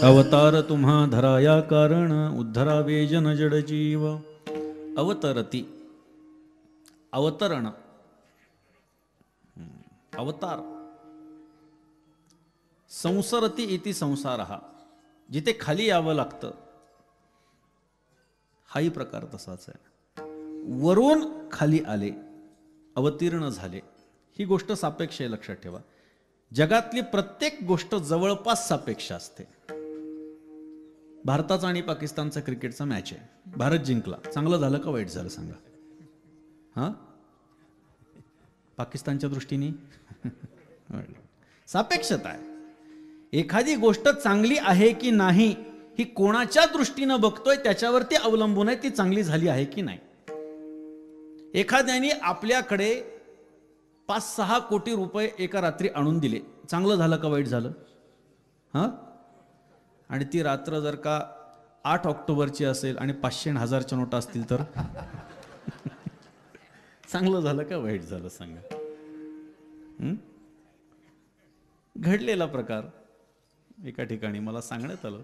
अवतार तुम्हा धराया कारण उद्धरावे जन जड जीव. अवतरती अवतरण अवतार. संसरती इति संसारहा, जिथे खाली यावं लागतं हाही प्रकार तसाच आहे. वरून खाली आले, अवतीर्ण झाले, ही गोष्ट सापेक्ष आहे, लक्षात ठेवा. जगातली प्रत्येक गोष्ट जवळपास सापेक्ष असते. भारताचा आणि पाकिस्तानचा क्रिकेटचा मॅच आहे, भारत जिंकला, चांगलं झालं का वाईट झालं सांगा? हां, पाकिस्तानच्या दृष्टीने सापेक्षता आहे. एखादी गोष्ट चांगली आहे की नाही ही कोणाच्या दृष्टीनं बघतोय त्याच्यावरती अवलंबून आहे, ती चांगली झाली आहे की नाही. एखाद्याने आपल्याकडे 5-6 कोटी रुपये एका रात्री आणून दिले, चांगलं झालं का वाईट झालं? हां, आणि ती रात्र जर का 8 ऑक्टोबरची असेल आणि 500 आणि 1000च्या नोटा असतील तर चांगलं झालं का वाईट झालं सांगा? घडलेला प्रकार एका ठिकाणी मला सांगण्यात आलं.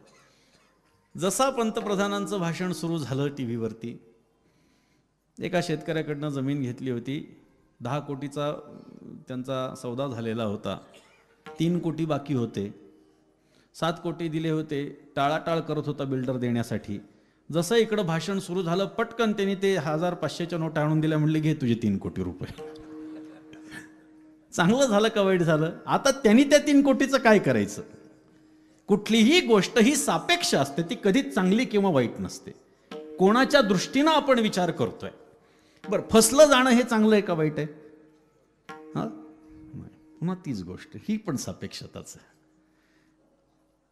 जसा पंतप्रधानांचं भाषण सुरू झालं टीव्हीवरती, एका शेतकऱ्याकडनं जमीन घेतली होती, 10 कोटीचा त्यांचा सौदा झालेला होता, 3 कोटी बाकी होते, 7 कोटी दिले होते, टाळाटाळ करत होता बिल्डर देण्यासाठी. जसं इकडं भाषण सुरू झालं, पटकन त्यांनी ते 1500च्या नोटा आणून दिल्या, म्हणले घे तुझे 3 कोटी रुपये. चांगलं झालं का वाईट झालं? आता त्यांनी त्या 3 कोटीचं काय करायचं? कुठलीही गोष्ट ही सापेक्ष असते, ती कधीच चांगली किंवा वाईट नसते. कोणाच्या दृष्टीनं आपण विचार करतोय. बरं, फसलं जाणं हे चांगलं आहे का वाईट आहे? हां, पुन्हा तीच गोष्ट, ही पण सापेक्षताच आहे.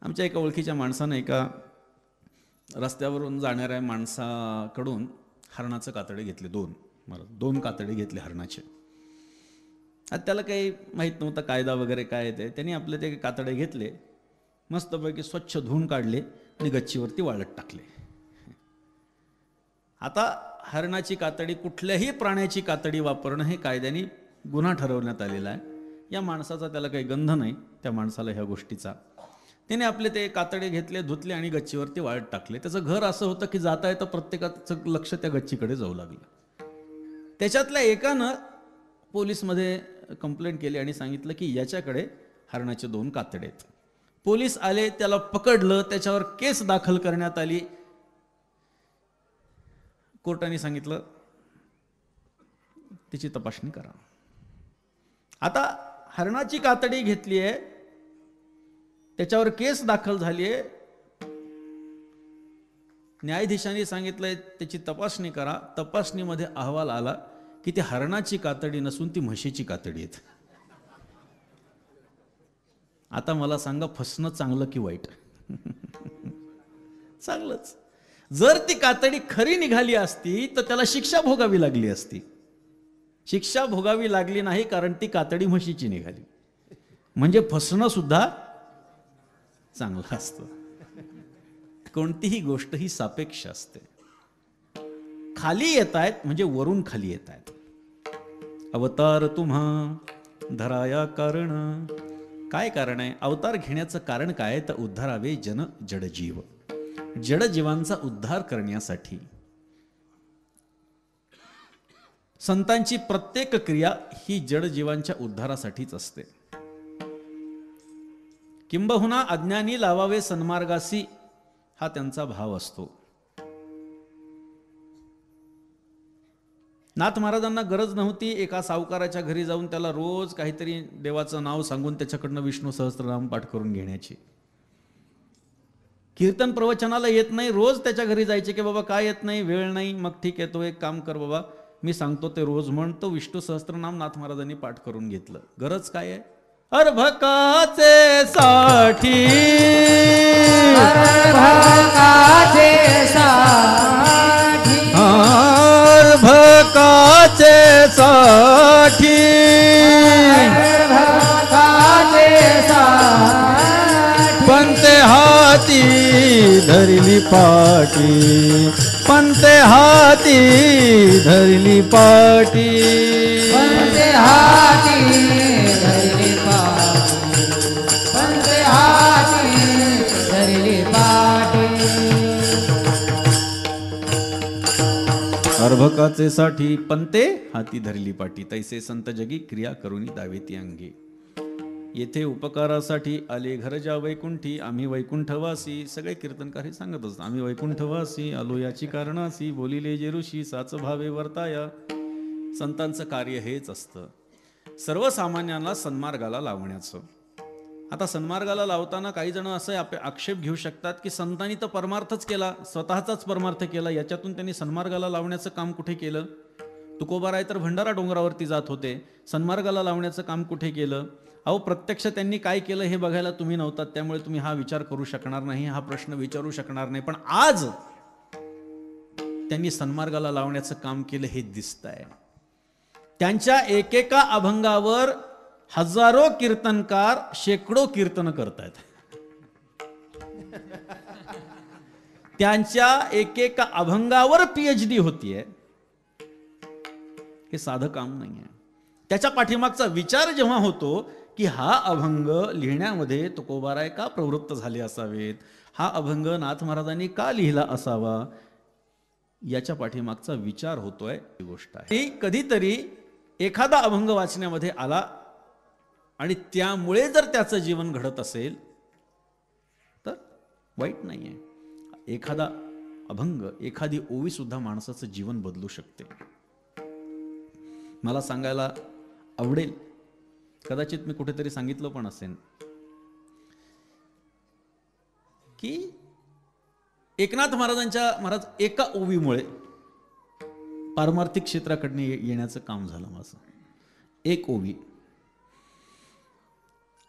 आमच्या एका ओळखीच्या माणसानं एका रस्त्यावरून जाणाऱ्या माणसाकडून हरणाचं कातडे घेतले, 2 कातडे घेतले हरणाचे. आता त्याला काही माहीत नव्हता कायदा वगैरे काय आहे ते. त्यांनी आपले ते कातडे घेतले, मस्तपैकी स्वच्छ धुवून काढले आणि गच्चीवरती वाळत टाकले. आता हरणाची कातडी, कुठल्याही प्राण्याची कातडी वापरणं हे कायद्याने गुन्हा ठरवण्यात आलेला आहे. या माणसाचा त्याला काही गंध नाही, त्या माणसाला ह्या गोष्टीचा. त्याने आपले ते कातडे घेतले, धुतले आणि गच्चीवरती वाळत टाकले. त्याचं घर असं होतं की जाता येता प्रत्येकाचं लक्ष त्या गच्चीकडे जाऊ लागलं. त्याच्यातल्या एकानं पोलीसमध्ये कंप्लेंट केली आणि सांगितलं की याच्याकडे हरणाचे 2 कातडे आहेत. पोलीस आले, त्याला पकडलं, त्याच्यावर केस दाखल करण्यात आली. कोर्टाने सांगितलं तिची तपासणी करा. आता हरणाची कातडी घेतली आहे, त्याच्यावर केस दाखल झाली आहे, न्यायाधीशांनी सांगितलंय त्याची तपासणी करा. तपासणीमध्ये अहवाल आला की ती हरणाची कातडी नसून ती म्हशीची कातडी आहेत. आता मला सांगा, फसणं चांगलं की वाईट? चांगलंच. जर ती कातडी खरी निघाली असती तर त्याला शिक्षा भोगावी लागली असती. शिक्षा भोगावी लागली नाही, कारण ती कातडी म्हशीची निघाली. म्हणजे फसणं सुद्धा चांगलं असतं. कोणतीही गोष्ट ही सापेक्ष असते. खाली येत आहेत म्हणजे वरून खाली येत आहेत. अवतार तुम्हा धराया कारण. काय कारण आहे? अवतार घेण्याचं कारण काय? तर उद्धारावे जन जडजीव. जडजीवांचा उद्धार करण्यासाठी संतांची प्रत्येक क्रिया ही जडजीवांच्या उद्धारासाठीच असते. किंबहुना अज्ञानी लावावे सन्मार्गासी, हा त्यांचा भाव असतो. नाथ महाराजांना गरज नव्हती एका सावकाराच्या घरी जाऊन त्याला रोज काहीतरी देवाचं नाव सांगून त्याच्याकडनं विष्णू सहस्त्रनाम पाठ करून घेण्याची. कीर्तन प्रवचनाला येत नाही, रोज त्याच्या घरी जायचे की बाबा काय येत नाही, वेळ नाही, मग ठीक आहे तो एक काम कर बाबा, मी सांगतो ते रोज म्हण. तो विष्णू सहस्त्रनाम नाथ महाराजांनी पाठ करून घेतलं. गरज काय आहे? अर्भकाचे साठी, अर्भकाचे साठी, अर्भकाचे साठी, अर्भकाचे साठी, पंते हाती धरली पाटी, पंते हाती धरली पाटी, पंते हाती धरली पाटी, पंते हाती धरली भकाचे साठी पंते हाती धरली पाठी, तैसे संत जगी क्रिया करुनी दावेती अंगी. येथे उपकारासाठी आले घर ज्या वैकुंठी, आम्ही वैकुंठवासी. सगळे कीर्तनकार हे सांगत असतात, आम्ही वैकुंठवासी आलो याची कारणासी, बोलिले जे ऋषी साच भावे वर्ताया. संतांचं कार्य हेच असतं, सर्वसामान्यांना सन्मार्गाला लावण्याचं. आता सन्मार्गाला लावताना काही जण असं आक्षेप घेऊ शकतात की संतांनी तर परमार्थच केला, स्वतःचाच परमार्थ केला, याच्यातून त्यांनी सन्मार्गाला लावण्याचं काम कुठे केलं? तुकोबाराय तर भंडारा डोंगरावरती जात होते, सन्मार्गाला लावण्याचं काम कुठे केलं? अहो, प्रत्यक्ष त्यांनी काय केलं हे बघायला तुम्ही नव्हतात, त्यामुळे तुम्ही हा विचार करू शकणार नाही, हा प्रश्न विचारू शकणार नाही. पण आज त्यांनी सन्मार्गाला लावण्याचं काम केलं हे दिसतंय. त्यांच्या एकेका अभंगावर हजारो कीर्तनकार शेकडो कीर्तन करतायत. त्यांच्या एकेका अभंगावर PhD होतीये, हे साधं काम नाहीये. त्याच्या पाठीमागचा विचार जेव्हा होतो की हा अभंग लिहिण्यामध्ये तुकोबाराय का प्रवृत्त झाले असावेत, हा अभंग नाथ महाराजांनी का लिहिला असावा, याच्या पाठीमागचा विचार होतोय, ही गोष्ट आहे. कधीतरी एखादा अभंग वाचण्यामध्ये आला आणि त्यामुळे जर त्याचं जीवन घडत असेल तर वाईट नाहीये. एखादा अभंग, एखादी ओवी सुद्धा माणसाचं जीवन बदलू शकते. मला सांगायला आवडेल, कदाचित मी कुठेतरी सांगितलं पण असेल, की एकनाथ महाराज एका ओवीमुळे पारमार्थिक क्षेत्राकडनं येण्याचं काम झालं माझं. एक ओवी.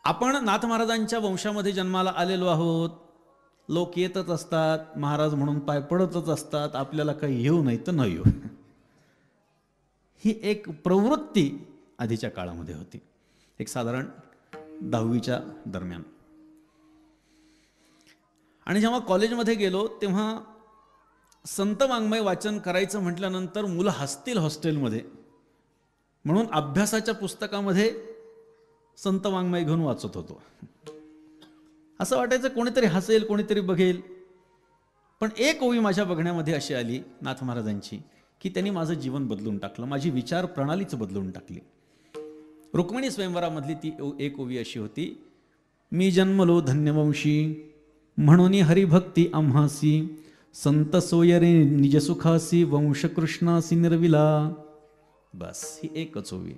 आपण नाथ महाराजांच्या वंशामध्ये जन्माला आलेलो आहोत, लोक येतच असतात, महाराज म्हणून पाय पडतच असतात, आपल्याला काही येऊ नाही तर न येऊ, ही एक प्रवृत्ती आधीच्या काळामध्ये होती. एक साधारण 10वीच्या दरम्यान. आणि जेव्हा कॉलेजमध्ये गेलो तेव्हा संत वाङ्मय वाचन करायचं म्हटल्यानंतर मुलं हसतील हॉस्टेलमध्ये, म्हणून अभ्यासाच्या पुस्तकामध्ये संत वाङ्मय घेऊन वाचत होतो. असं वाटायचं कोणीतरी हसेल, कोणीतरी बघेल. पण एक ओवी माझ्या बघण्यामध्ये अशी आली नाथ महाराजांची, की त्यांनी माझं जीवन बदलून टाकलं, माझी विचार प्रणालीच बदलून टाकली. रुक्मिणी स्वयंवरामधली ती एक ओवी अशी होती, मी जन्मलो धन्यवंशी, म्हणून हरिभक्ती आम्हासी, संत सोयरे निजसुखासी, वंश कृष्णासी निर्विला. बस ही एकच ओवी.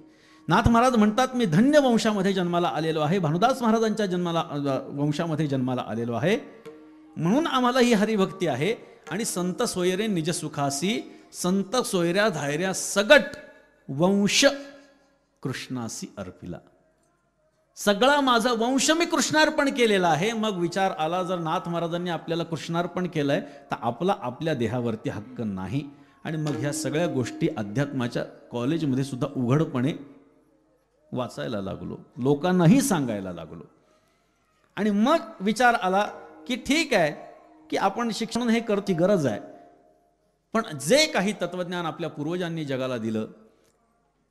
नाथ महाराज म्हणतात, मी धन्य वंशामध्ये जन्माला आलेलो आहे, भानुदास महाराजांच्या वंशामध्ये जन्माला आलेलो आहे, म्हणून आम्हाला ही हरिभक्ती आहे. आणि संत सोयरे निजसुखासी, संत सोयऱ्या धायऱ्या सगट वंश कृष्णासी अर्पिला. सगळा माझा वंश मी कृष्णार्पण केलेला आहे. मग विचार आला, जर नाथ महाराजांनी आपल्याला कृष्णार्पण केलंय तर आपला आपल्या देहावरती हक्क नाही. आणि मग ह्या सगळ्या गोष्टी अध्यात्माच्या कॉलेजमध्ये सुद्धा उघडपणे वाचायला लागलो, लोकांनाही सांगायला लागलो. आणि मग विचार आला की ठीक आहे की आपण शिक्षण हे करण्याची गरज आहे, पण जे काही तत्वज्ञान आपल्या पूर्वजांनी जगाला दिलं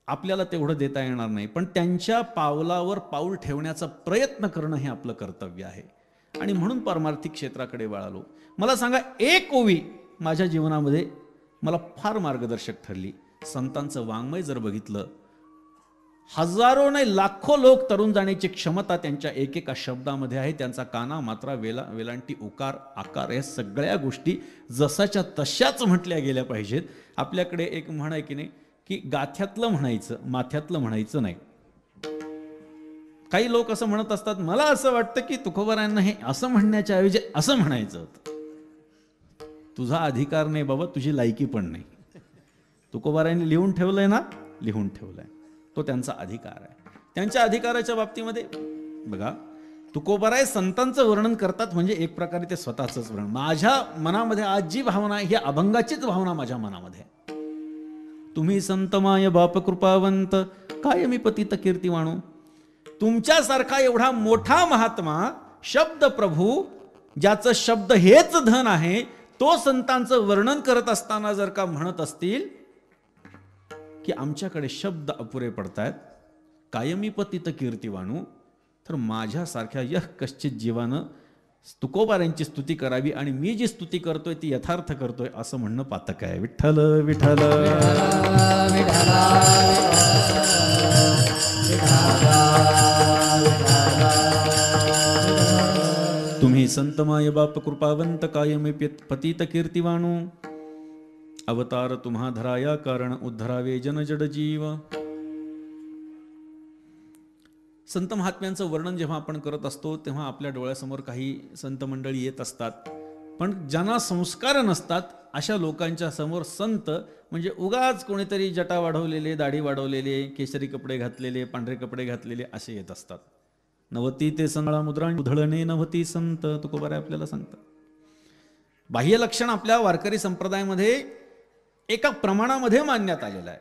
आपल्याला तेवढं देता येणार नाही, पण त्यांच्या पावलावर पाऊल ठेवण्याचा प्रयत्न करणं हे आपलं कर्तव्य आहे. आणि म्हणून पारमार्थिक क्षेत्राकडे वळालो. मला सांगा, एक ओवी माझ्या जीवनामध्ये मला फार मार्गदर्शक ठरली. संतांचं वाङ्मय जर बघितलं, हजारो नाही लाखो लोक तरुण जाण्याची क्षमता त्यांच्या एकेका शब्दामध्ये आहे. त्यांचा काना, मात्रा, वेलांटी, उकार, आकार या सगळ्या गोष्टी जसाच्या तशाच म्हटल्या गेल्या पाहिजेत. आपल्याकडे एक म्हण आहे की नाही, की गाथ्यातलं म्हणायचं, माथ्यातलं म्हणायचं नाही. काही लोक असं म्हणत असतात, मला असं वाटतं की तुकोबारायांना हे असं म्हणण्याच्या ऐवजी असं म्हणायचं होतं. तुझा अधिकार नाही बाबा, तुझी लायकी पण नाही. तुकोबारायांनी लिहून ठेवलंय ना, लिहून ठेवलंय, तो त्यांचा अधिकार आहे. त्यांच्या अधिकाराच्या बाबतीमध्ये बघा, तुकोबाराय संतांचं वर्णन करतात म्हणजे एक प्रकारे ते स्वतःचंच वर्णन. माझ्या मनामध्ये आज जी भावना आहे, ही अभंगाचीच भावना माझ्या मनामध्ये आहे. तुम्ही संत माय बाप कृपावंत, काय मी पतित कीर्तिवाणू. तुमच्यासारखा एवढा मोठा महात्मा, शब्द प्रभू, ज्याचं शब्द हेच धन आहे, तो संतांचं वर्णन करत असताना जर का म्हणत असतील की आमच्याकडे शब्द अपुरे पडतायत, कायमी पतित कीर्तिवाणू, तर माझ्यासारख्या यह कश्चित जीवानं तुकोबारांची स्तुती करावी आणि मी जी स्तुती करतोय ती यथार्थ करतोय असं म्हणणं पातक आहे. विठ्ठल विठ्ठल तुम्ही संत माय बाप कृपावंत कायमे पतित कीर्तिवाणू अवतार तुम्हा धराया कारण उद्धरावे जन जड जीव. संत महात्म्यांचं वर्णन जेव्हा आपण करत असतो तेव्हा आपल्या डोळ्यासमोर काही संत मंडळी येत असतात, पण ज्यांना संस्कार नसतात अशा लोकांच्या समोर संत म्हणजे उगाच कोणीतरी जटा वाढवलेले, दाढी वाढवलेले, केशरी कपडे घातलेले, पांढरे कपडे घातलेले असे येत असतात. नवती ते संगळा मुद्रा उधळणे नवती संत तुकोबाराय आपल्याला सांगतात. बाह्य लक्षण आपल्या वारकरी संप्रदायामध्ये एका प्रमाणामध्ये मानण्यात आलेलं आहे.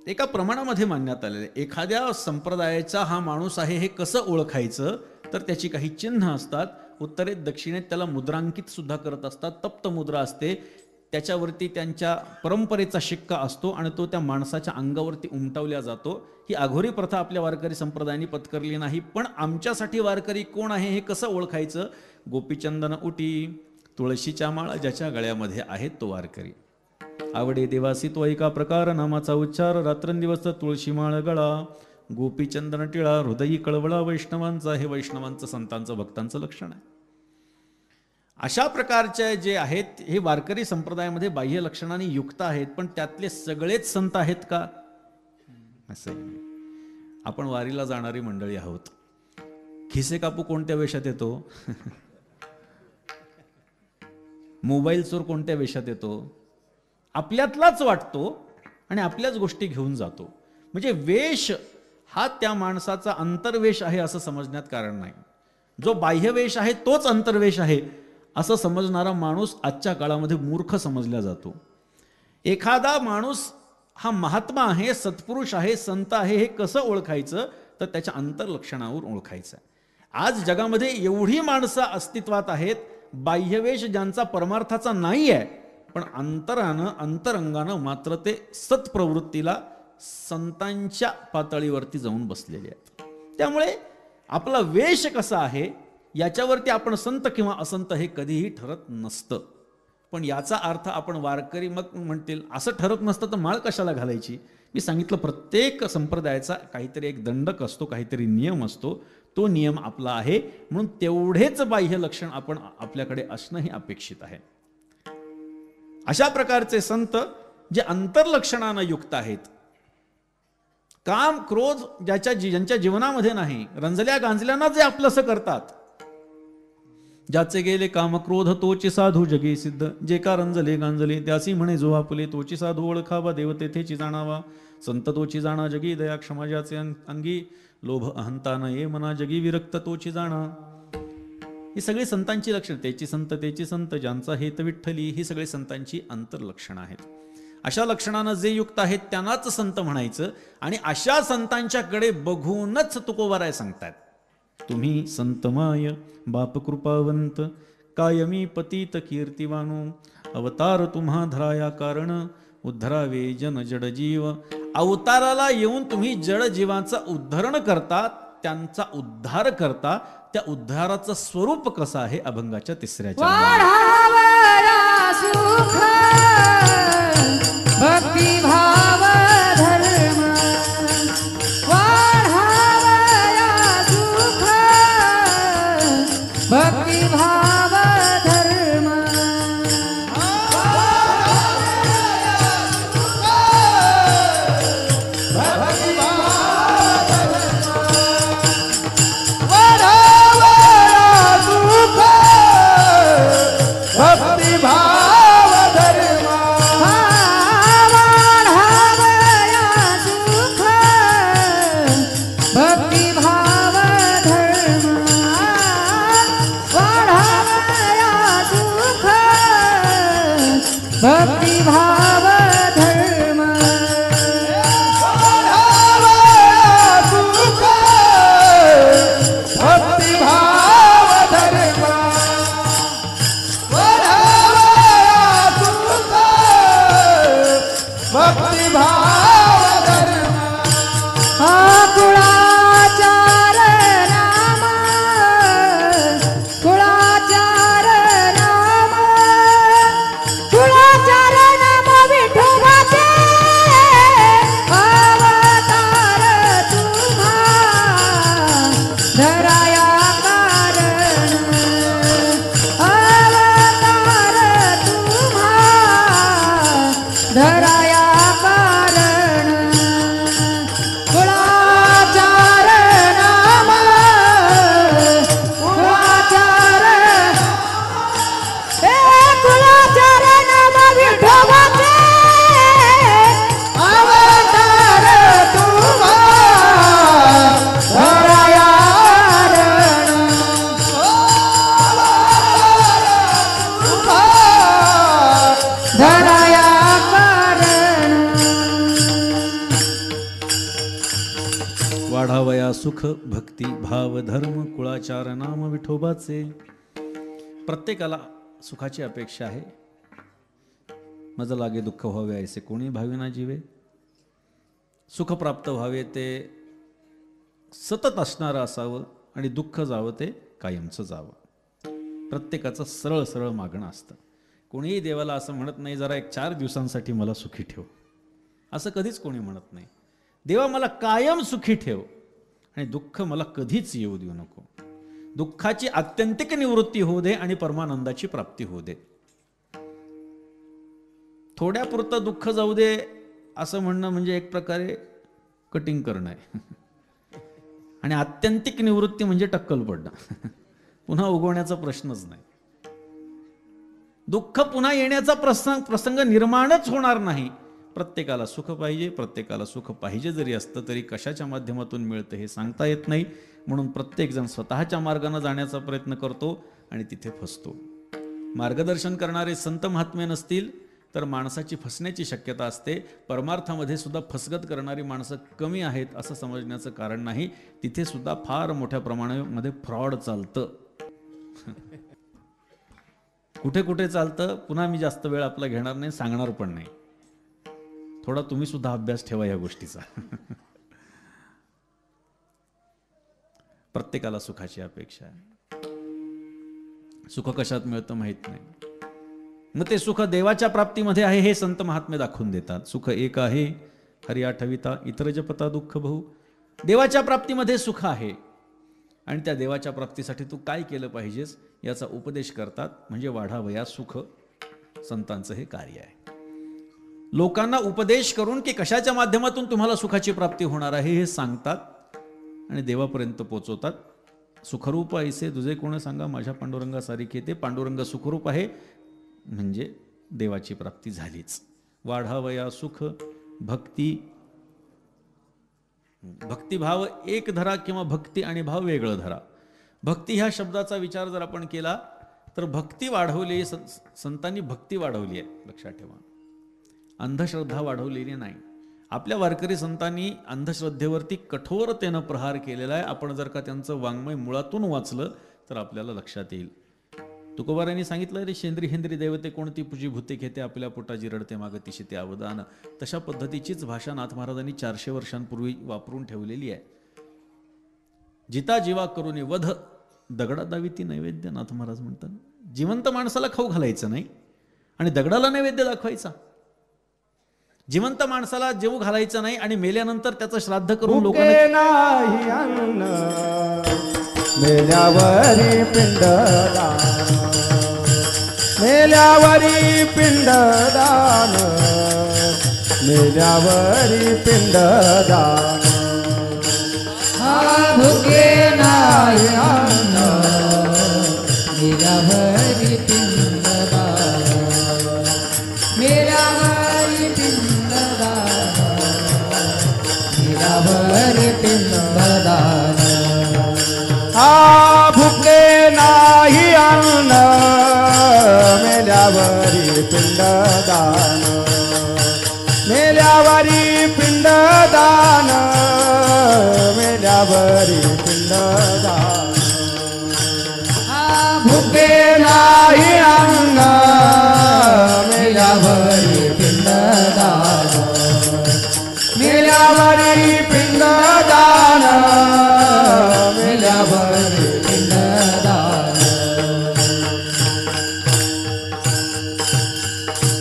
एका प्रमाणामध्ये मानण्यात आलेलं आहे. एखाद्या संप्रदायाचा हा माणूस आहे हे कसं ओळखायचं तर त्याची काही चिन्ह असतात. उत्तरेत दक्षिणेत त्याला मुद्रांकित सुद्धा करत असतात. तप्त मुद्रा असते, त्याच्यावरती त्यांच्या परंपरेचा शिक्का असतो आणि तो त्या माणसाच्या अंगावरती उमटवल्या जातो. ही अघोरी प्रथा आपल्या वारकरी संप्रदायाने पत्करली नाही. पण आमच्यासाठी वारकरी कोण आहे हे कसं ओळखायचं? गोपीचंदन उटी, तुळशीच्या माळा ज्याच्या गळ्यामध्ये आहेत तो वारकरी. आवडे देवासी तो एका प्रकार नामाचा उच्चार, रात्रंदिवस तुळशी माळ गळा, गोपीचंदन टिळा, हृदयी कळवळा वैष्णवांचा. हे वैष्णवांचं संतांचं भक्तांचं लक्षण आहे. अशा प्रकारचे जे आहेत हे वारकरी संप्रदायामध्ये बाह्य लक्षणाने युक्त आहेत. पण त्यातले सगळेच संत आहेत का? असं आपण वारीला जाणारी मंडळी आहोत. खिसे कापू कोणत्या वेशात येतो? मोबाईल चोर कोणत्या वेशात येतो? आपल्यातलाच वाटतो आणि आपल्याच गोष्टी घेऊन जातो. म्हणजे वेश हा त्या माणसाचा अंतर्वेश आहे असं समजण्यात कारण नाही. जो बाह्यवेश आहे तोच अंतर्वेश आहे असं समजणारा माणूस आजच्या काळामध्ये मूर्ख समजला जातो. एखादा माणूस हा महात्मा आहे, सत्पुरुष आहे, संत आहे हे कसं ओळखायचं तर त्याच्या अंतर्लक्षणावर ओळखायचं. आज जगामध्ये एवढी माणसं अस्तित्वात आहेत बाह्यवेश ज्यांचा परमार्थाचा नाही आहे, पण अंतरंगानं मात्र ते सत्प्रवृत्तीला संतांच्या पातळीवरती जाऊन बसलेले आहेत. त्यामुळे आपला वेश कसा आहे याच्यावरती आपण संत किंवा असंत हे कधीही ठरत नसतं. पण याचा अर्थ आपण वारकरी मग म्हणतील असं ठरत नसतं तर माळ कशाला घालायची? मी सांगितलं प्रत्येक संप्रदायाचा काहीतरी एक दंडक असतो, काहीतरी नियम असतो. तो नियम आपला आहे म्हणून तेवढेच बाह्य लक्षण आपण आपल्याकडे असणं हे अपेक्षित आहे. अशा प्रकारचे संत जे अंतर्लक्षणानं युक्त आहेत, काम क्रोध ज्यांच्या जीवनामध्ये नाही, रंजल्या गांजल्यांना जे आपलंसं करतात, ज्याचे गेले काम क्रोध तोची साधू जगी सिद्ध, जे का रंजले गांजले त्यासी म्हणे जो आपुले, तोची साधू ओळखावा देव तेथेची जाणावा, संत तोची जाणा जगी दया क्षमा ज्याचे अंगी, लोभ अहंता न ये मना जगी विरक्त तोची जाणा. ही सगळी संतांची लक्षणं, तेची संत ज्यांचा हेत विठ्ठली, ही सगळी संतांची अंतर्लक्षणं आहेत. अशा लक्षणानं जे युक्त आहेत त्यांनाच संत म्हणायचं. आणि अशा संतांच्याकडे बघूनच तुकोबाराय सांगतात, तुम्ही संतमाय बाप कृपावंत कायमी पतित कीर्तिवाणू, अवतार तुम्हा धराया कारण उद्धरावे जन जड जीव. अवताराला येऊन तुम्ही जड जीवांचा उद्धरण करता, त्यांचा उद्धार करता. त्या उद्धाराचं स्वरूप कसं आहे? अभंगाच्या तिसऱ्या सुख भक्ती भाव धर्म, वाढावया सुख भक्ती भाव धर्म, भक्ति भाव धर्म, वाढावया सुख भक्ती भाव धर्म, वाढावया सुख भक्ती भाव धर्म, सुख भक्ति भाव धर्म, भक्ति भाव धर्म, कुळाचार नाम सुख भक्ती भाव धर्म कुळाचार नाम विठोबाचे. प्रत्येकाला सुखाची अपेक्षा आहे. मज लागे दुःख व्हावे ऐसे कोणी भाविना जीवे. सुख प्राप्त व्हावे ते सतत असणारं असावं आणि दुःख जावं ते कायमचं जावं. प्रत्येकाचं सरळ सरळ मागणं असतं. कोणीही देवाला असं म्हणत नाही जरा एक 4 दिवसांसाठी मला सुखी ठेव, असं कधीच कोणी म्हणत नाही. देवा मला कायम सुखी ठेव आणि दुःख मला कधीच येऊ देऊ नको. दुःखाची आत्यंतिक निवृत्ती होऊ दे आणि परमानंदाची प्राप्ती होऊ दे. थोड्यापुरतं दुःख जाऊ दे असं म्हणणं म्हणजे एक प्रकारे कटिंग करणं आहे. आणि आत्यंतिक निवृत्ती म्हणजे टक्कल पडणं. पुन्हा उगवण्याचा प्रश्नच नाही. दुःख पुन्हा येण्याचा प्रसंग निर्माणच होणार नाही. प्रत्येकाला सुख पाहिजे. प्रत्येकाला सुख पाहिजे जरी असतं तरी कशाच्या माध्यमातून मिळतं हे सांगता येत नाही. म्हणून प्रत्येकजण स्वतःच्या मार्गाने जाण्याचा प्रयत्न करतो आणि तिथे फसतो. मार्गदर्शन करणारे संत महात्मे नसतील तर माणसाची फसण्याची शक्यता असते. परमार्थामध्ये सुद्धा फसगत करणारी माणसं कमी आहेत असं समजण्याचं कारण नाही. तिथे सुद्धा फार मोठ्या प्रमाणामध्ये फ्रॉड चालतं. कुठे कुठे चालतं पुन्हा मी जास्त वेळ आपला घेणार नाही, सांगणार पण नाही. थोडा तुम्ही सुद्धा अभ्यास ठेवा या गोष्टीचा. प्रत्येकाला सुखाची अपेक्षा आहे. सुख कशात मिळतं माहित नाही. मग ते सुख देवाच्या प्राप्तीमध्ये आहे हे संत महात्मे दाखवून देतात. सुख एक आहे हरी आठविता इतर जपता दुःख बहु. देवाच्या प्राप्तीमध्ये सुख आहे आणि त्या देवाच्या प्राप्तीसाठी तू काय केलं पाहिजेस याचा उपदेश करतात. म्हणजे वाढावया सुख संतांचं हे कार्य आहे. लोकांना उपदेश करून की कशाच्या माध्यमातून तुम्हाला सुखाची प्राप्ती होणार आहे हे सांगतात आणि देवापर्यंत पोचवतात. सुखरूप ऐसे तुझे कोण सांगा माझ्या पांडुरंगासारखे. ते पांडुरंग सुखरूप आहे म्हणजे देवाची प्राप्ती झालीच. वाढावया सुख भक्ती. भक्तिभाव एक धरा किंवा भक्ती आणि भाव वेगळं धरा. भक्ती ह्या शब्दाचा विचार जर आपण केला तर भक्ती वाढवली, संतांनी भक्ती वाढवली आहे लक्षात ठेवा. अंधश्रद्धा वाढवलेली नाही. आपल्या वारकरी संतांनी अंधश्रद्धेवरती कठोरतेनं प्रहार केलेला आहे. आपण जर का त्यांचं वाङ्मय मुळातून वाचलं तर आपल्याला लक्षात येईल. तुकोबारायांनी सांगितलं रे शेंद्री हेंद्री देवते कोणती पूजी भूते घेते आपल्या पोटाची रडते मागतीशी ते अवदान. तशा पद्धतीचीच भाषा नाथ महाराजांनी 400 वर्षांपूर्वी वापरून ठेवलेली आहे. जिता जीवा करून वध दगडा दाविती नैवेद्य नाथ महाराज म्हणतात. जिवंत माणसाला खाऊ घालायचं नाही आणि दगडाला नैवेद्य दाखवायचा. जिवंत माणसाला जेवू घालायचं नाही आणि मेल्यानंतर त्याचं श्राद्ध करून लोकांना नाही अन्न मेल्यावरी पिंडदान. मेल्यावरी पिंडदान. मेल्यावरी पिंडदान. भुके नाही अन्न मेल्यावरी पिंडदान. मेल्यावरी पिंडदान. मेल्यावरी पिंडदान. भुके नाही अन्न मेल्यावरी पिंडदान. मेल्यावरी पिंडदान. मेल्यावरी पिंडदान. भुके नाही अन्न मेल्यावरी पिंडदान. मेल्यावरी पिंडदान. मेल्यावरी पिंडदान.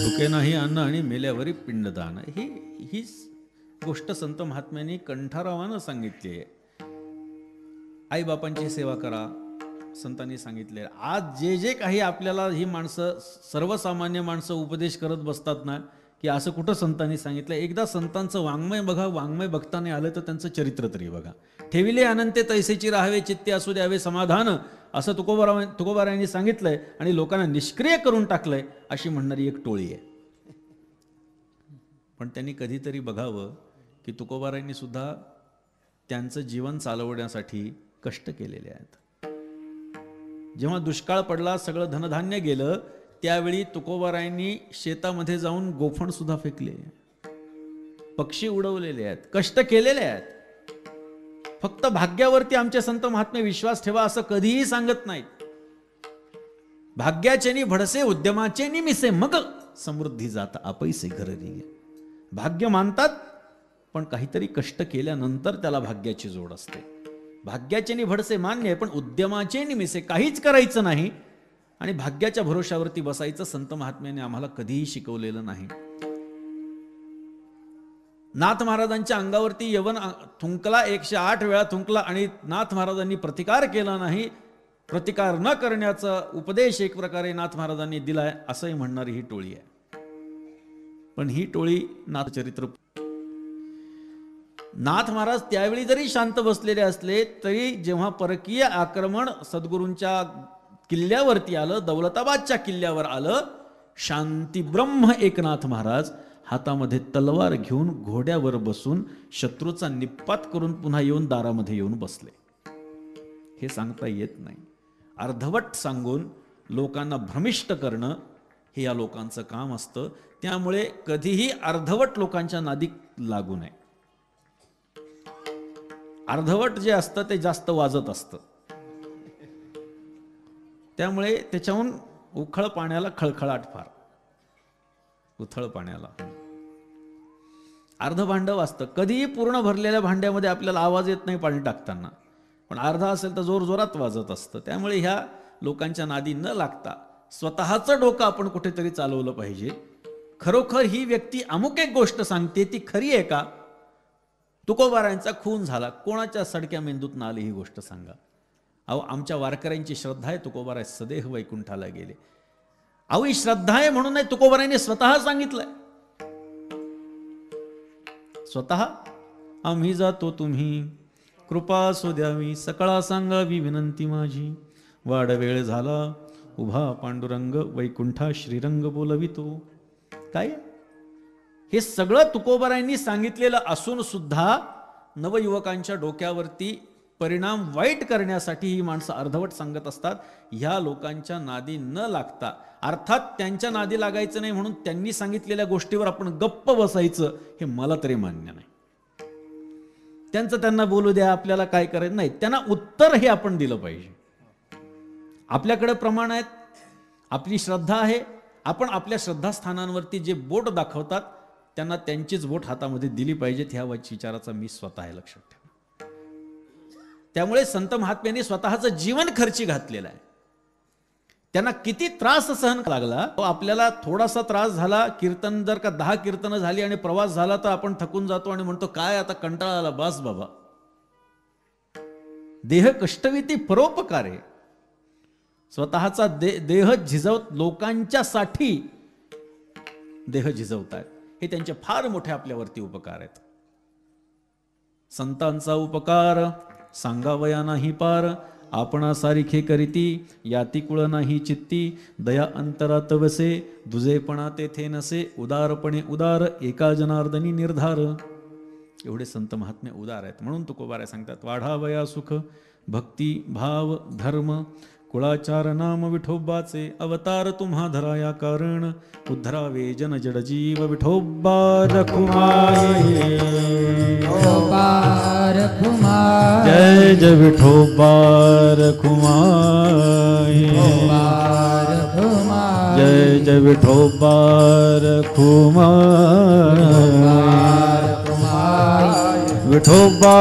तुके नाही अन्न आणि मेल्यावरी पिंडदान. ही गोष्ट संत महात्म्यांनी कंठारावानं सांगितली आहे. आईबापांची सेवा करा संतांनी सांगितले. आज जे जे काही आपल्याला ही माणसं सर्वसामान्य माणसं उपदेश करत बसतात ना की असं कुठं संतांनी सांगितलं. एकदा संतांचं वाङ्मय बघा. वाङ्मय बघताना आलं तर त्यांचं चरित्र तरी बघा. ठेविले अनंते तैसेची राहावे चित्ते असू द्यावे समाधान असं तुकोबारायांनी सांगितलंय आणि लोकांना निष्क्रिय करून टाकलंय अशी म्हणणारी एक टोळी आहे. पण त्यांनी कधीतरी बघावं की तुकोबारायांनी सुद्धा त्यांचं जीवन चालवण्यासाठी कष्ट केलेले आहेत. जेव्हा दुष्काळ पडला सगळं धनधान्य गेलं त्यावेळी तुकोबारायांनी शेतामध्ये जाऊन गोफण सुद्धा फेकले, पक्षी उडवलेले आहेत, कष्ट केलेले आहेत. फक्त भाग्यावरती आमचे संत महात्मे विश्वास ठेवा असं कधीही सांगत नाहीत. भाग्याचे भडसे उद्यमाचे निमिसे मग समृद्धी जात आपैसे घररी. भाग्य मानतात पण काहीतरी कष्ट केल्यानंतर त्याला भाग्याची जोड असते. भाग्याचे भडसे मान्य आहे, पण उद्यमाचे निमिसे काहीच करायचं नाही आणि भाग्याच्या भरोशावरती बसायचं संत महात्म्याने आम्हाला कधीही शिकवलेलं नाही. नाथ महाराजांच्या अंगावरती यवन थुंकला, 108 वेळा थुंकला आणि नाथ महाराजांनी प्रतिकार केला नाही. प्रतिकार न करण्याचा उपदेश एक प्रकारे नाथ महाराजांनी दिलाय असंही म्हणणारी ही टोळी आहे. पण ही टोळी नाथचरित्र, नाथ महाराज त्यावेळी जरी शांत बसलेले असले तरी जेव्हा परकीय आक्रमण सद्गुरूंच्या किल्ल्यावरती आलं, दौलताबादच्या किल्ल्यावर आलं, शांतीब्रह्म एकनाथ महाराज हातामध्ये तलवार घेऊन घोड्यावर बसून शत्रूचा निपात करून पुन्हा येऊन दारामध्ये येऊन बसले. हे सांगता येत नाही. अर्धवट सांगून लोकांना भ्रमिष्ट करणं हे या लोकांचं काम असतं. त्यामुळे कधीही अर्धवट लोकांच्या नादी लागू नये. अर्धवट जे असतं ते जास्त वाजत असतं. त्यामुळे त्याच्याहून उखळ पाण्याला खळखळाट फार, उथळ पाण्याला अर्ध भांड वाजतं. कधीही पूर्ण भरलेल्या भांड्यामध्ये आपल्याला आवाज येत नाही पाणी टाकताना, पण अर्धा असेल तर जोर जोरात वाजत असतं. त्यामुळे ह्या लोकांच्या नादी न लागता स्वतःचं डोकं आपण कुठेतरी चालवलं पाहिजे. खरोखर ही व्यक्ती अमुक एक गोष्ट सांगते, ती खरी आहे का? तुकोबारायांचा खून झाला, कोणाच्या सडक्या मेंदूतून आली ही गोष्ट सांगा. अहो, आमच्या वारकऱ्यांची श्रद्धा आहे तुकोबाराय सदेह वैकुंठाला गेले. अहो, ही श्रद्धा आहे म्हणून नाही, तुकोबारायांनी स्वतः सांगितलंय. स्वतः आम्ही जातो तुम्ही कृपा असू द्यावी, सकाळा सांगावी विनंती माझी, वाड वेळ झाला उभा पांडुरंग, वैकुंठा श्रीरंग बोलवितो. काय हे सगळं तुकोबारायांनी सांगितलेलं असून सुद्धा नवयुवकांच्या डोक्यावरती परिणाम वाईट करण्यासाठी ही माणसं अर्धवट सांगत असतात. ह्या लोकांच्या नादी न लागता, अर्थात त्यांच्या नादी लागायचं नाही म्हणून त्यांनी सांगितलेल्या गोष्टीवर आपण गप्प बसायचं हे मला तरी मान्य नाही. त्यांचं त्यांना बोलू द्या, आपल्याला काय करायचं नाही. त्यांना उत्तर हे आपण दिलं पाहिजे. आपल्याकडे प्रमाण आहेत, आपली श्रद्धा आहे, आपण आपल्या श्रद्धास्थानांवरती जे बोट दाखवतात त्यांना त्यांचीच बोट हातामध्ये दिली पाहिजेत. ह्या विचाराचा मी स्वतः आहे, लक्षात ठेवा. त्यामुळे संत महात्म्यांनी स्वतःचं जीवन खर्ची घातलेलं आहे. त्यांना किती त्रास सहन लागला. आपल्याला थोडासा त्रास झाला, कीर्तन जर का 10 कीर्तनं झाली आणि प्रवास झाला तर आपण थकून जातो आणि म्हणतो काय आता कंटाळा आला, बस बाबा. देह कष्टविती परोपकारे, स्वतःचा देह झिजवत लोकांच्या साठी देह झिजवतायत. हे त्यांचे फार मोठे आपल्यावरती उपकार आहेत. संतांचा उपकार सांगावया नाही पार, आपणा सारिखे करीती याती कुळ नाही चित्ती, दया अंतरात वसे दुजेपणा तेथे नसे, उदारपणे उदार एका जनार्दनी निर्धार. एवढे संत महात्मे उदार आहेत. म्हणून तुकोबाराय सांगतात, वाढावया सुख भक्ती भाव धर्म, कुळाचार नाम विठोबाचे अवतार तुम्हा धराया कारण, उद्धरावे जन जड जीव विठोबा रखुमाई. जय जय विठोबा रखुमाई, जय जय विठोबा रखुमाई, विठोबा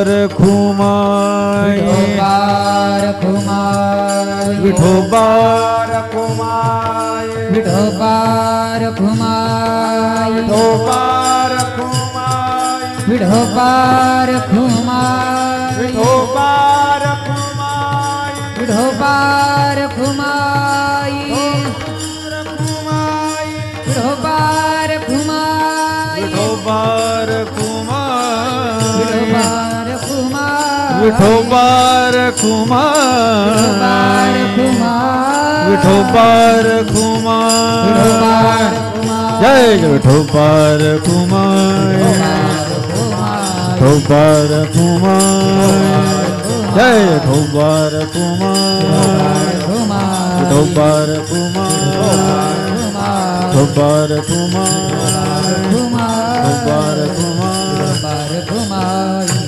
रखुमाई, विठोबा रखुमाई, विठोबा रखुमाई, विठोबा रखुमाई, विठोबा रखुमाई, विठोबा रखुमाई, विठोबा रखुमाई, विठोबा रखुमाई, विठोबा रखुमाई, विठोबा रखुमाई, विठोबा रखुमाई, जय जय विठोबा रखुमाई, विठोबा रखुमाई, जय विठोबा रखुमाई, विठोबा रखुमाई, विठोबा रखुमाई, विठोबा रखुमाई.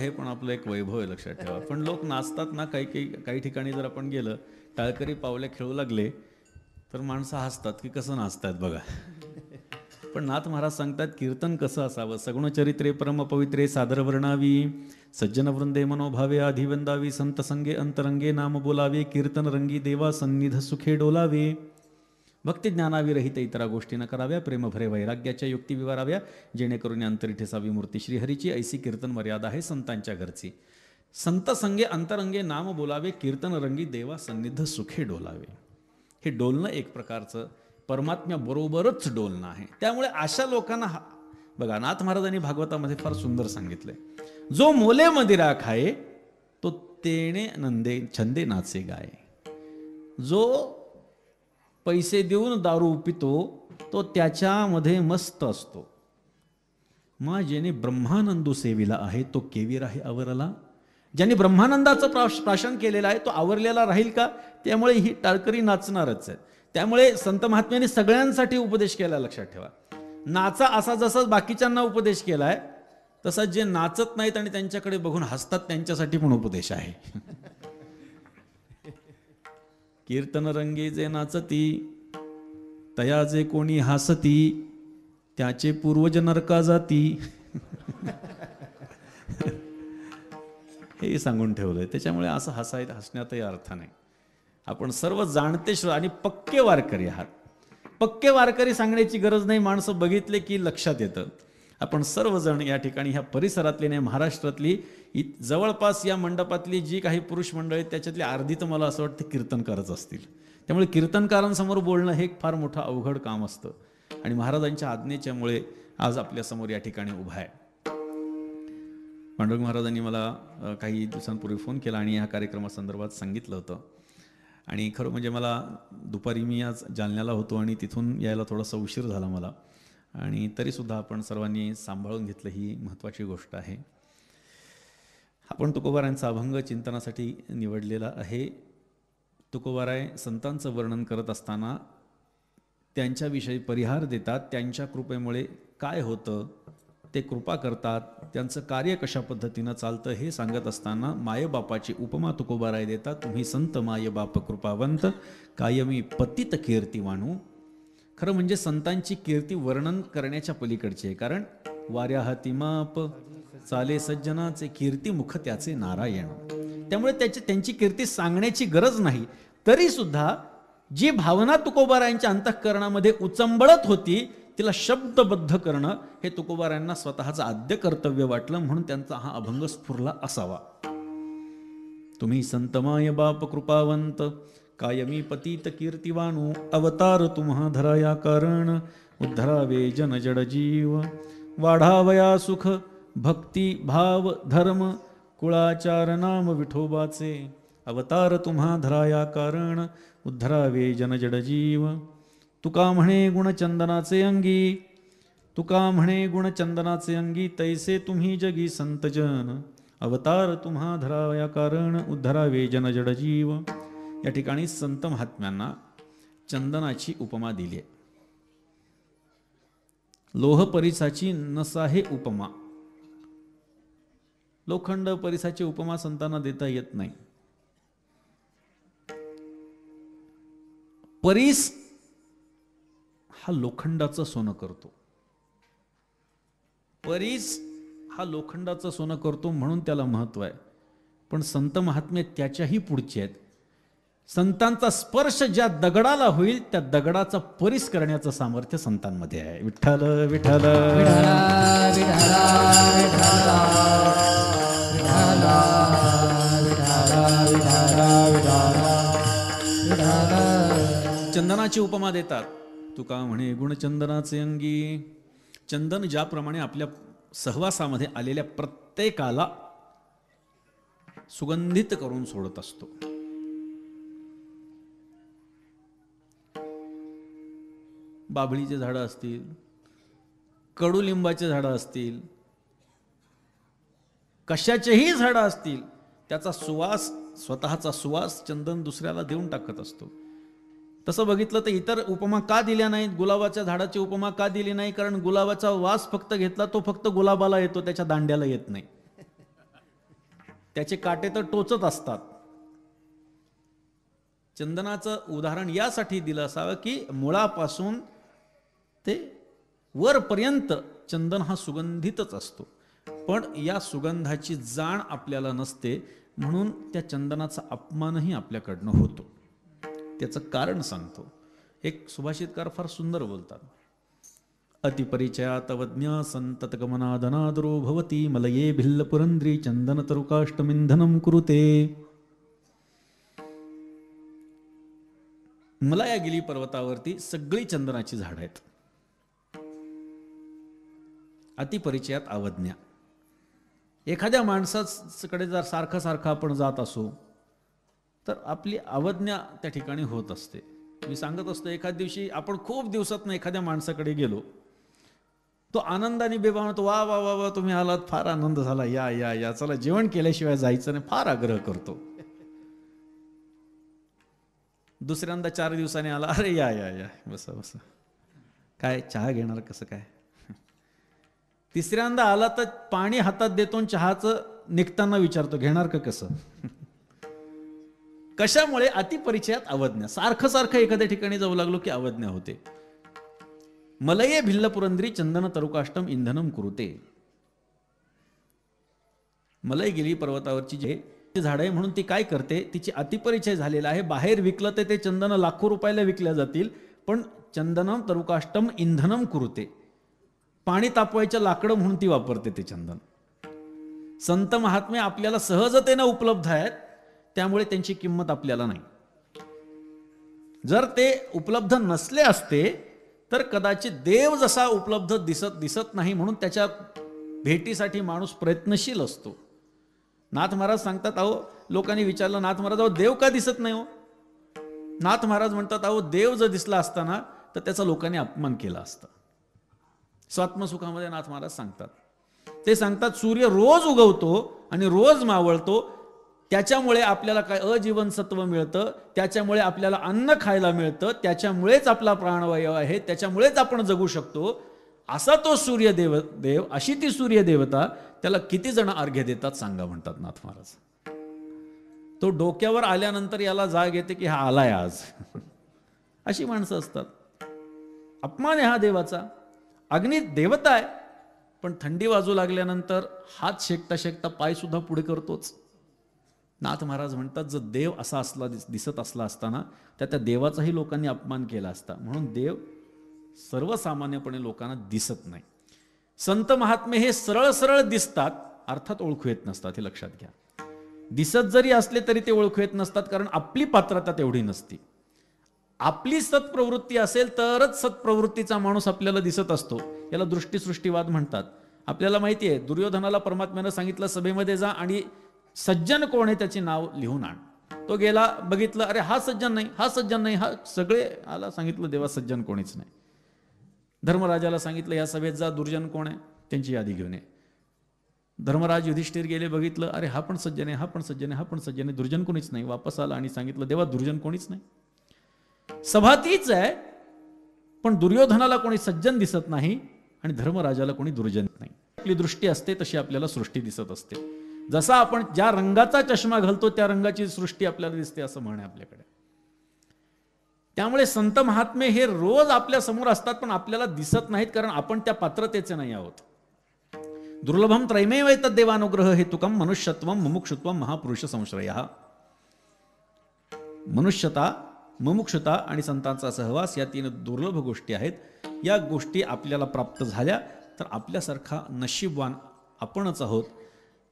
हे पण आपलं एक वैभव आहे, लक्षात ठेवा. पण लोक नाचतात ना, काही ठिकाणी जर आपण गेलं, टाळकरी पावले खेळू लागले तर माणसं हसतात की कसं नाचतात बघा. पण नाथ महाराज सांगतात कीर्तन कसं असावं. सगुणचरित्रे परमपवित्रे सादर वर्णावी, सज्जन वृंदे मनोभावे आधिवंदावी, संत संगे अंतरंगे नाम बोलावे, कीर्तन रंगी देवा सन्निध सुखे डोलावे, भक्ती ज्ञानाविरहित इतरा गोष्टी न कराव्या, प्रेम भरे वैराग्याच्या युक्ती विवाराव्या, जेणेकरून अंतरी ठेसावी मूर्ती श्रीहरीची, ऐसी कीर्तन मर्यादा आहे संतांच्या घरची. संत संगे अंतरंगे नाम बोलावे, कीर्तन रंगी देवा सन्निध सुखे डोलावे. हे डोलणं एक प्रकारचं परमात्म्याबरोबरच डोलणं आहे. त्यामुळे अशा लोकांना बघा, नाथ महाराजांनी भागवतामध्ये फार सुंदर सांगितलंय, जो मोले मदिरा खाये तो तेणे नंदे छंदे नाचे गाये. जो पैसे देऊन दारू पितो तो त्याच्यामध्ये मस्त असतो. मग ज्याने ब्रह्मानंदू सेविला आहे तो केवी राही आवरला. ज्यांनी ब्रह्मानंदाचं प्राशन केलेलं आहे तो आवरलेला राहील का? त्यामुळे ही टाळकरी नाचणारच आहेत. त्यामुळे संत महात्म्यांनी सगळ्यांसाठी उपदेश केला, लक्षात ठेवा. नाचा असा जसा बाकीच्यांना उपदेश केलाय तसा जे नाचत नाहीत आणि त्यांच्याकडे बघून हसतात त्यांच्यासाठी पण उपदेश आहे. कीर्तन रंगी जे नाचती तया जे कोणी हसती त्याचे पूर्वज नरका जाती. हे सांगून ठेवलंय. त्याच्यामुळे असं हसण्यातही अर्थ नाही. आपण सर्व जाणते आणि पक्के वारकरी आहात. पक्के वारकरी सांगण्याची गरज नाही, माणसं बघितले की लक्षात येतं. आपण सर्वजण या ठिकाणी ह्या परिसरातली नाही, महाराष्ट्रातली जवळपास या मंडपातली जी काही पुरुष मंडळी त्याच्यातली अर्धी तर मला असं वाटतं कीर्तन करत असतील. त्यामुळे कीर्तनकारांसमोर बोलणं हे फार मोठं अवघड काम असतं आणि महाराजांच्या आज्ञेच्यामुळे आज आपल्यासमोर या ठिकाणी उभा आहे. पांडुरंग महाराजांनी मला काही दिवसांपूर्वी फोन केला आणि ह्या कार्यक्रमासंदर्भात सांगितलं होतं. आणि खरं म्हणजे मला दुपारी मी आज जालन्याला होतो आणि तिथून यायला थोडासा उशीर झाला मला, आणि तरीसुद्धा आपण सर्वांनी सांभाळून घेतलं ही महत्त्वाची गोष्ट आहे. आपण तुकोबारायांचा अभंग चिंतनासाठी निवडलेला आहे. तुकोबाराय संतांचं वर्णन करत असताना त्यांच्याविषयी परिहार देतात. त्यांच्या कृपेमुळे काय होतं ते कृपा करतात, त्यांचं कार्य कशा पद्धतीनं चालतं हे सांगत असताना मायबापाची उपमा तुकोबाराय देतात. तुम्ही संत मायबाप कृपावंत, कायमी पतित कीर्ती वाणू. खरं म्हणजे संतांची कीर्ती वर्णन करण्याच्या पलीकडची आहे. कारण वाऱ्या हाती माप चाले सज्जनाचे, कीर्ती मुख त्याचे नारायण. त्यामुळे त्यांची कीर्ती सांगण्याची गरज नाही. तरी सुद्धा जी भावना तुकोबारायांच्या अंतःकरणामध्ये उचंबळत होती तिला शब्दबद्ध करणं हे तुकोबारायांना स्वतःचं आद्य कर्तव्य वाटलं, म्हणून त्यांचा हा अभंग स्फुरला असावा. तुम्ही संतमाय बाप कृपावंत, कायमी पतित कीर्तिवाणू. अवतार तुम्हा धराया कारण, उद्धरावे जन जड जीव. वाढावया सुख भक्ती भाव धर्म, कुळाचार नाम विठोबाचे. अवतार तुम्हा धराया कारण, उद्धरावे जन जड जीव. तुका म्हणे गुणचंदनाचे अंगी, तुका म्हणे गुणचंदनाचे अंगी. तैसे तुम्ही जगी संतजन, अवतार तुम्हा धराया कारण, उद्धरावे जन जड जीव. या ठिकाणी संत महात्म्यांना चंदनाची उपमा दिली आहे. लोह परिसाची नसाहे उपमा. लोखंड परिसाची उपमा संतांना देता येत नाही. परीस हा लोखंडाचं सोनं करतो. परीस हा लोखंडाचं सोनं करतो म्हणून त्याला महत्व आहे. पण संत महात्मे त्याच्याही पुढचे आहेत. संतांचा स्पर्श ज्या दगडाला होईल त्या दगडाचा परीस करण्याचं सामर्थ्य संतांमध्ये आहे. विठ्ठल विठ्ठल चंदनाची उपमा देतात. तुका म्हणे गुणचंदनाचे अंगी. चंदन ज्याप्रमाणे आपल्या सहवासामध्ये आलेल्या प्रत्येकाला सुगंधित करून सोडत असतो, बाभळीचे झाडं असतील, कडुलिंबाचे झाडं असतील, कशाचेही झाडं असतील, त्याचा सुवास, स्वतःचा सुवास चंदन दुसऱ्याला देऊन टाकत असतो. तसं बघितलं तर इतर उपमा का दिल्या नाहीत? गुलाबाच्या झाडाची उपमा का दिली नाही? कारण गुलाबाचा वास फक्त घेतला तो फक्त गुलाबाला येतो, त्याच्या दांड्याला येत नाही. त्याचे काटे तर टोचत असतात. चंदनाचं उदाहरण यासाठी दिलं असावं की मुळापासून ते वरपर्यंत चंदन हा सुगंधितच असतो, पण या सुगंधाची जाण आपल्याला नसते, म्हणून त्या चंदनाचा अपमानही आपल्याकडनं होतो. त्याचं कारण सांगतो. एक सुभाषितकार फार सुंदर बोलतात. अतिपरिचयात अवज्ञा संततगमनादनादरो भवती मलये भिल्ल पुरंद्री चंदन तरुकाष्टमिंधनम कुरुते. मलायागिरी पर्वतावरती सगळी चंदनाची झाडं आहेत. अतिपरिचयात अवज्ञा. एखाद्या माणसाकडे जर सारखं सारखं आपण जात असू तर आपली अवज्ञा त्या ठिकाणी होत असते. मी सांगत असतो, एखाद्या दिवशी आपण खूप दिवसात एखाद्या माणसाकडे गेलो, तो आनंदाने बेबावतो, वा वा वा वा तुम्ही आलात, फार आनंद झाला, या या या, चला जेवण केल्याशिवाय जायचं नाही, फार आग्रह करतो. दुसऱ्यांदा 4 दिवसांनी आला, अरे या या या बसा बसा, काय चहा घेणार, कसं काय. तिसऱ्यांदा आला तर पाणी हातात देतो, चहाचं निघताना विचारतो घेणार का कसं. कशामुळे? अतिपरिचयात अवज्ञा. सारखं सारखं एखाद्या ठिकाणी जाऊ लागलो की अवज्ञा होते. मलये भिल्ल पुरंद्री चंदन तरुकाष्टम इंधनम कुरुते. मलयगिरी पर्वतावरची जे झाड आहे म्हणून ती काय करते, तिची अतिपरिचय झालेला आहे. बाहेर विकलं तर ते चंदन लाखो रुपयाला विकल्या जातील, पण चंदनम तरुकाष्टम इंधनम कुरुते. पाणी तापवायचं लाकडं म्हणून ती वापरते ते चंदन. संत महात्मे आपल्याला सहजतेनं उपलब्ध आहेत, त्यामुळे त्यांची किंमत आपल्याला नाही. जर ते उपलब्ध नसले असते तर कदाचित देव जसा उपलब्ध दिसत नाही म्हणून त्याच्या भेटीसाठी माणूस प्रयत्नशील असतो. नाथ महाराज सांगतात, अहो लोकांनी विचारलं, नाथ महाराज अहो देव का दिसत नाही हो. नाथ महाराज म्हणतात, अहो देव जर दिसला असताना तर त्याचा लोकांनी अपमान केला असता. स्वात्मसुखामध्ये नाथ महाराज सांगतात, ते सांगतात सूर्य रोज उगवतो आणि रोज मावळतो, त्याच्यामुळे आपल्याला काय अजीवनसत्व मिळतं, त्याच्यामुळे आपल्याला अन्न खायला मिळतं, त्याच्यामुळेच आपला प्राणवायू आहे, त्याच्यामुळेच आपण जगू शकतो. असा तो सूर्यदेव, अशी ती सूर्यदेवता, त्याला किती जण अर्घ्य देतात सांगा, म्हणतात नाथ महाराज. तो डोक्यावर आल्यानंतर याला जाग येते की हा आलाय आज. अशी माणसं असतात. अपमान आहे हा देवाचा. अग्नी देवता आहे, पण थंडी वाजू लागल्यानंतर हात शेकता शेकता पाय सुद्धा पुढे करतोच. नाथ महाराज म्हणतात, जर देव असा असला दिसत असला असताना त्या देवाचाही लोकांनी अपमान केला असता. म्हणून देव सर्वसामान्यपणे लोकांना दिसत नाही. संत महात्मे हे सरळ सरळ दिसतात, अर्थात ओळखू येत नसतात, हे लक्षात घ्या. दिसत जरी असले तरी ते ओळखू येत नसतात, कारण आपली पात्रता तेवढी नसती. आपली सत्प्रवृत्ती असेल तरच सत्प्रवृत्तीचा माणूस आपल्याला दिसत असतो. याला दृष्टीसृष्टीवाद म्हणतात. आपल्याला माहिती आहे, दुर्योधनाला परमात्म्यानं सांगितलं सभेमध्ये जा आणि सज्जन कोण आहे त्याचे नाव लिहून आण. तो गेला, बघितलं, अरे हा सज्जन नाही, हा सज्जन नाही, हा सगळे आला. सांगितलं देवा सज्जन कोणीच नाही. धर्मराजाला सांगितलं या सभेत जा, दुर्जन कोण आहे त्यांची यादी घेऊन ये. धर्मराज युधिष्ठिर गेले, बघितलं, अरे हा पण सज्जन आहे, हा पण सज्जन आहे, हा पण सज्जन आहे, दुर्जन कोणीच नाही. वापस आला आणि सांगितलं देवा दुर्जन कोणीच नाही. सभा तीच आहे, पण दुर्योधनाला कोणी सज्जन दिसत नाही आणि धर्मराजाला कोणी दुर्जन नाही. आपली दृष्टी असते तशी आपल्याला सृष्टी दिसत असते. जसा आपण ज्या रंगाचा चष्मा घालतो त्या रंगाची सृष्टी आपल्याला दिसते, असं म्हण आहे आपल्याकडे. त्यामुळे संत महात्मे हे रोज आपल्या समोर असतात, पण आपल्याला दिसत नाहीत, कारण आपण त्या पात्रतेचे नाही आहोत. दुर्लभम त्रैमेव तद्देवानुग्रह हेतुकम मनुष्यत्वम मुमुक्षुत्वम महापुरुष संश्रयः. मनुष्यता, मुमुक्षुता आणि संतांचा सहवास या 3 दुर्लभ गोष्टी आहेत. या गोष्टी आपल्याला प्राप्त झाल्या तर आपल्यासारखा नशीबवान आपणच आहोत.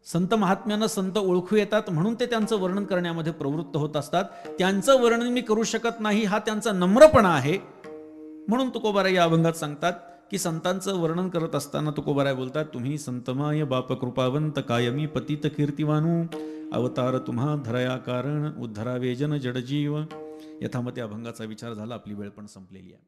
संत महात्म्यांना संत ओळखू येतात म्हणून ते त्यांचं वर्णन करण्यामध्ये प्रवृत्त होत असतात. त्यांचं वर्णन मी करू शकत नाही हा त्यांचा नम्रपणा आहे. म्हणून तुकोबाराय या अभंगात सांगतात की संतांचं वर्णन करत असताना तुकोबाराय बोलतात, तुम्ही संतमाय बाप कृपावंत कायमी पतित कीर्तिवानू अवतार तुम्हा धरया कारण उद्धरावे जन जडजीव. यथामते अभंगाचा विचार झाला. आपली वेळ पण संपलेली आहे.